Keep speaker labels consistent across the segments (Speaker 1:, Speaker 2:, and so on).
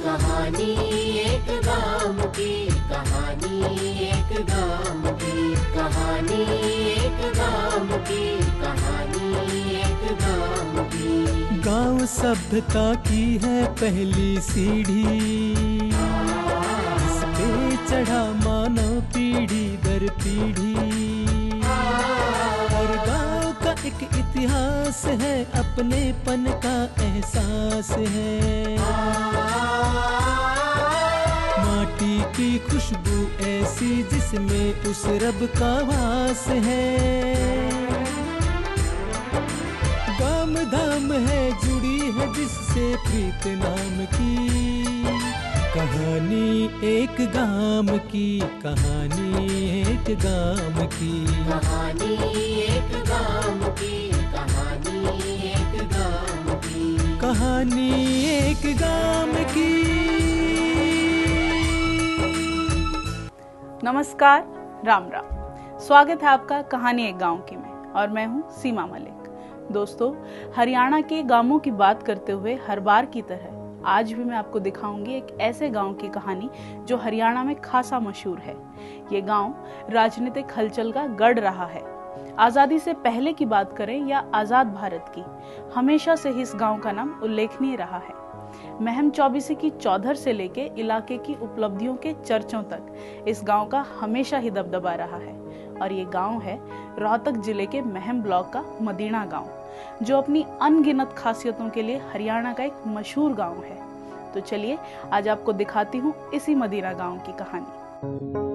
Speaker 1: कहानी एक गाँव की, कहानी एक गाँव की, कहानी एक गाँव की, कहानी एक गाँव की।
Speaker 2: गाँव सभ्यता की है पहली सीढ़ी, इस पे चढ़ा मानव पीढ़ी दर पीढ़ी। हर गाँव का एक इतिहास है, अपनेपन का एहसास है। माटी की खुशबू ऐसी जिसमें उस रब का वास है। गाम धाम है जुड़ी है जिससे प्रीत नाम की। कहानी एक गाम की, कहानी एक गाम की,
Speaker 1: कहानी एक गाँव की, कहानी एक गाँव की,
Speaker 2: कहानी एक गाम की।
Speaker 3: नमस्कार, राम राम। स्वागत है आपका कहानी एक गांव की में, और मैं हूं सीमा मलिक। दोस्तों, हरियाणा के गांवों की बात करते हुए हर बार की तरह आज भी मैं आपको दिखाऊंगी एक ऐसे गांव की कहानी जो हरियाणा में खासा मशहूर है। ये गांव राजनीतिक हलचल का गढ़ रहा है। आजादी से पहले की बात करें या आजाद भारत की, हमेशा से ही इस गांव का नाम उल्लेखनीय रहा है। महम चौबीसी की चौधर से लेके इलाके की उपलब्धियों के चर्चों तक इस गांव का हमेशा ही दबदबा रहा है। और ये गांव है रोहतक जिले के महम ब्लॉक का मदीना गांव, जो अपनी अनगिनत खासियतों के लिए हरियाणा का एक मशहूर गांव है। तो चलिए आज आपको दिखाती हूँ इसी मदीना गांव की कहानी।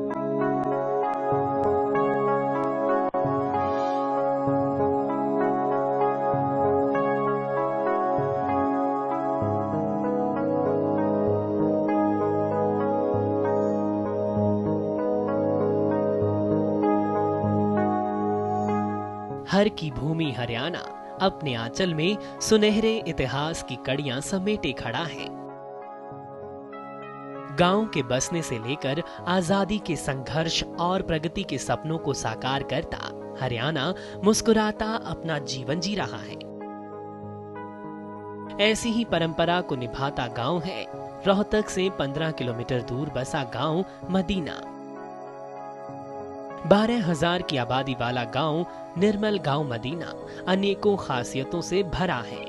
Speaker 4: हर की भूमि हरियाणा अपने आंचल में सुनहरे इतिहास की कड़ियां समेटे खड़ा है। गांव के बसने से लेकर आजादी के संघर्ष और प्रगति के सपनों को साकार करता हरियाणा मुस्कुराता अपना जीवन जी रहा है। ऐसी ही परंपरा को निभाता गांव है रोहतक से 15 किलोमीटर दूर बसा गांव मदीना। 12,000 की आबादी वाला गांव निर्मल गांव मदीना अनेकों खासियतों से भरा है।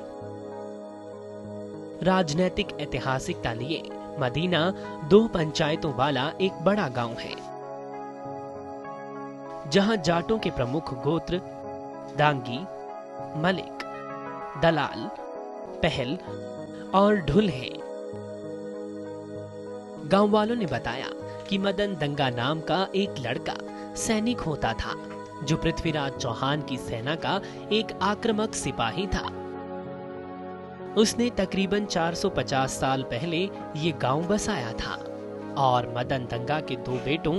Speaker 4: राजनीतिक ऐतिहासिकता लिए मदीना 2 पंचायतों वाला एक बड़ा गांव है, जहां जाटों के प्रमुख गोत्र दांगी, मलिक, दलाल, पहल और ढुल हैं। गांव वालों ने बताया कि मदन दंगा नाम का एक लड़का सैनिक होता था, जो पृथ्वीराज चौहान की सेना का एक आक्रामक सिपाही था। उसने तकरीबन 450 साल पहले ये गांव बसाया था और मदन दंगा के 2 बेटों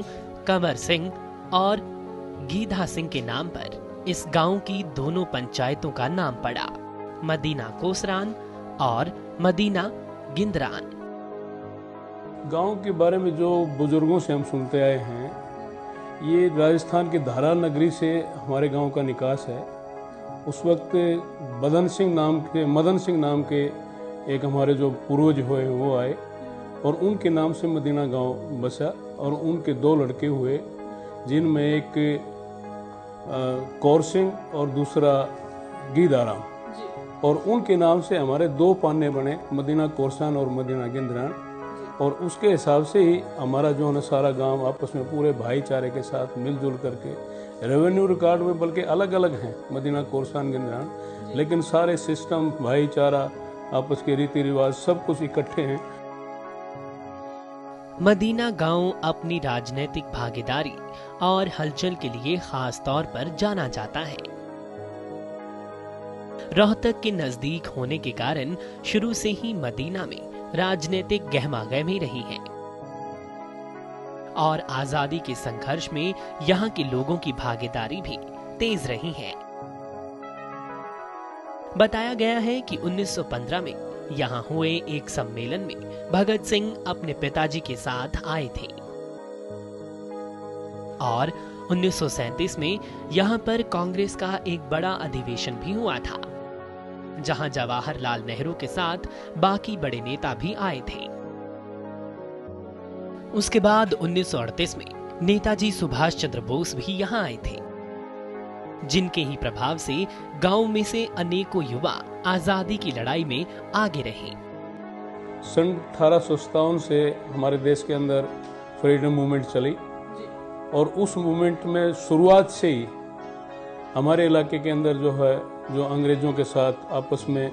Speaker 4: कंवर सिंह और गीधा सिंह के नाम पर इस गांव की दोनों पंचायतों का नाम पड़ा, मदीना कोसरान और मदीना गिंदरान।
Speaker 5: गांव के बारे में जो बुजुर्गों से हम सुनते आए हैं, ये राजस्थान के धारा नगरी से हमारे गांव का निकास है। उस वक्त मदन सिंह नाम के एक हमारे जो पूर्वज हुए वो आए और उनके नाम से मदीना गांव बसा। और उनके 2 लड़के हुए, जिनमें एक कौर सिंह और दूसरा गीदाराम, और उनके नाम से हमारे 2 पाने बने, मदीना कोरसान और मदीना गिंदरान। और उसके हिसाब से ही हमारा जो है सारा गांव आपस में पूरे भाईचारे के साथ मिलजुल करके, रेवेन्यू रिकॉर्ड में बल्कि अलग अलग हैं मदीना कोरसान गिंदरान, लेकिन सारे सिस्टम, भाईचारा, आपस के रीति रिवाज सब कुछ इकट्ठे हैं।
Speaker 4: मदीना गांव अपनी राजनीतिक भागीदारी और हलचल के लिए खास तौर पर जाना जाता है। रोहतक के नजदीक होने के कारण शुरू से ही मदीना में राजनीतिक गहमागहमी रही है और आजादी के संघर्ष में यहाँ के लोगों की भागीदारी भी तेज रही है। बताया गया है कि 1915 में यहाँ हुए एक सम्मेलन में भगत सिंह अपने पिताजी के साथ आए थे और 1937 में यहाँ पर कांग्रेस का एक बड़ा अधिवेशन भी हुआ था, जहां जवाहरलाल नेहरू के साथ बाकी बड़े नेता भी आए थे। उसके बाद 1938 में नेताजी सुभाष चंद्र बोस भी यहाँ आए थे, जिनके ही प्रभाव से गांव में से अनेकों युवा आजादी की लड़ाई में आगे रहे।
Speaker 5: सन 1857 से हमारे देश के अंदर फ्रीडम मूवमेंट चली और उस मूवमेंट में शुरुआत से ही हमारे इलाके के अंदर जो अंग्रेजों के साथ आपस में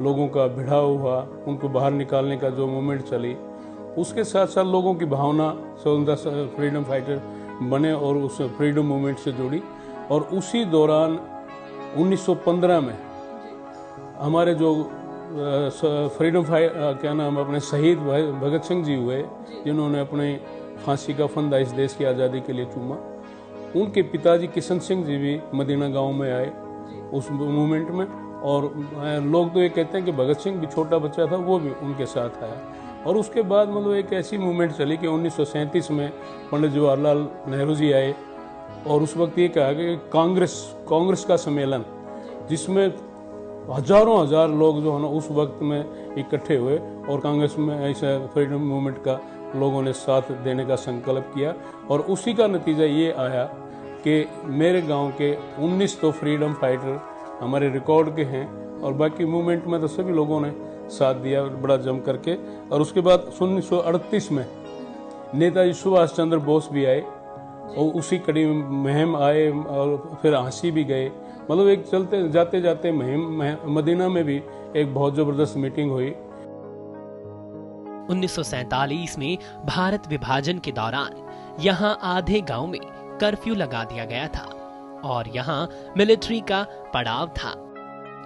Speaker 5: लोगों का भिड़ाव हुआ, उनको बाहर निकालने का जो मूवमेंट चली, उसके साथ साथ लोगों की भावना स्वतंत्रता फ्रीडम फाइटर बने और उस फ्रीडम मूवमेंट से जुड़ी। और उसी दौरान 1915 में हमारे जो फ्रीडम क्या नाम अपने शहीद भगत सिंह जी हुए, जिन्होंने अपने फांसी का फंदा इस देश की आज़ादी के लिए चूमा, उनके पिताजी किशन सिंह जी भी मदीना गांव में आए उस मूवमेंट में। और लोग तो ये कहते हैं कि भगत सिंह भी छोटा बच्चा था, वो भी उनके साथ आया। और उसके बाद मतलब एक ऐसी मूवमेंट चली कि 1937 में पंडित जवाहरलाल नेहरू जी आए और उस वक्त ये कहा कि कांग्रेस का सम्मेलन, जिसमें हजारों हजार लोग जो है ना उस वक्त में इकट्ठे हुए और कांग्रेस में ऐसा फ्रीडम मूवमेंट का लोगों ने साथ देने का संकल्प किया। और उसी का नतीजा ये आया कि मेरे गांव के 19 तो फ्रीडम फाइटर हमारे रिकॉर्ड के हैं और बाकी मूवमेंट में तो सभी लोगों ने साथ दिया बड़ा जम करके। और उसके बाद 1938 में नेताजी सुभाष चंद्र बोस भी आए और उसी कड़ी में मुहिम आए और फिर हाँसी भी गए। मतलब एक चलते जाते जाते मुहिम मदीना में भी एक बहुत जबरदस्त मीटिंग हुई।
Speaker 4: 1947 में भारत विभाजन के दौरान यहाँ आधे गांव में कर्फ्यू लगा दिया गया था और यहाँ मिलिट्री का पड़ाव था,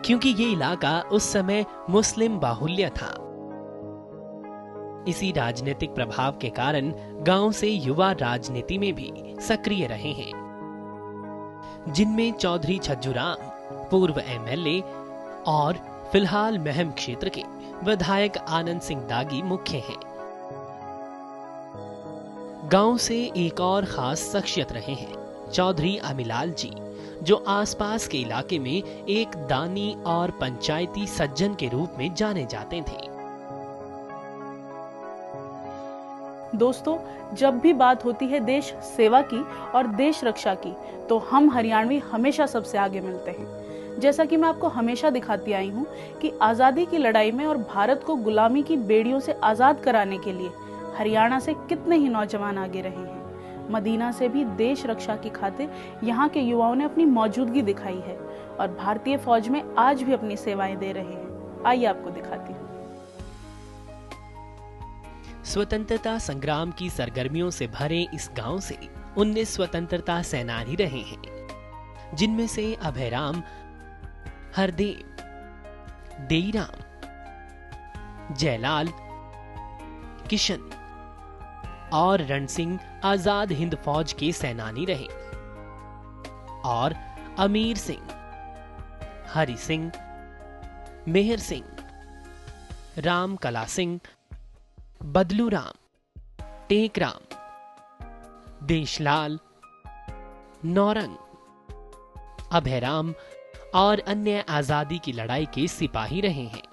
Speaker 4: क्योंकि ये इलाका उस समय मुस्लिम बाहुल्य था। इसी राजनीतिक प्रभाव के कारण गांव से युवा राजनीति में भी सक्रिय रहे हैं, जिनमें चौधरी छज्जूराम पूर्व एमएलए और फिलहाल महम क्षेत्र के विधायक आनंद सिंह दागी मुख्य हैं। गांव से एक और खास शख्सियत रहे हैं चौधरी अमीलाल जी, जो आसपास के इलाके में एक दानी और पंचायती सज्जन के रूप में जाने जाते थे।
Speaker 3: दोस्तों, जब भी बात होती है देश सेवा की और देश रक्षा की, तो हम हरियाणवी हमेशा सबसे आगे मिलते हैं। जैसा कि मैं आपको हमेशा दिखाती आई हूँ कि आज़ादी की लड़ाई में और भारत को गुलामी की बेड़ियों से आज़ाद कराने के लिए हरियाणा से कितने ही नौजवान आगे रहे हैं। मदीना से भी देश रक्षा की खातिर यहाँ के युवाओं ने अपनी मौजूदगी दिखाई है और भारतीय फौज में आज भी अपनी सेवाएं दे रहे हैं। आइए आपको दिखाती हूँ।
Speaker 4: स्वतंत्रता संग्राम की सरगर्मियों से भरे इस गांव से 19 स्वतंत्रता सेनानी रहे हैं, जिनमें से अभयराम, हरदेव, देईराम, जयलाल, किशन और रण सिंह आजाद हिंद फौज के सेनानी रहे और अमीर सिंह, हरि सिंह, मेहर सिंह, राम कला सिंह, बदलू राम, टेकराम, देशलाल, नौरंग, अभयराम और अन्य आजादी की लड़ाई के सिपाही रहे हैं।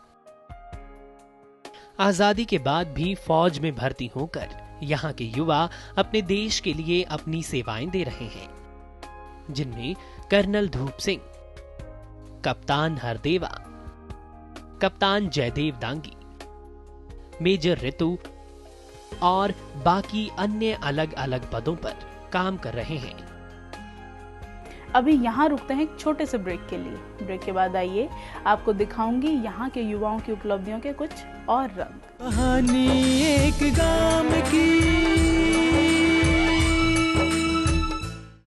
Speaker 4: आजादी के बाद भी फौज में भर्ती होकर यहाँ के युवा अपने देश के लिए अपनी सेवाएं दे रहे हैं, जिनमें कर्नल धूप सिंह, कप्तान हरदेवा, कप्तान जयदेव दांगी, मेजर ऋतु और बाकी अन्य अलग अलग पदों पर काम कर रहे हैं।
Speaker 3: अभी यहाँ रुकते हैं एक छोटे से ब्रेक के लिए। ब्रेक के बाद आइए आपको दिखाऊंगी यहाँ के युवाओं की उपलब्धियों के कुछ और रंग।
Speaker 2: कहानी एक गांव की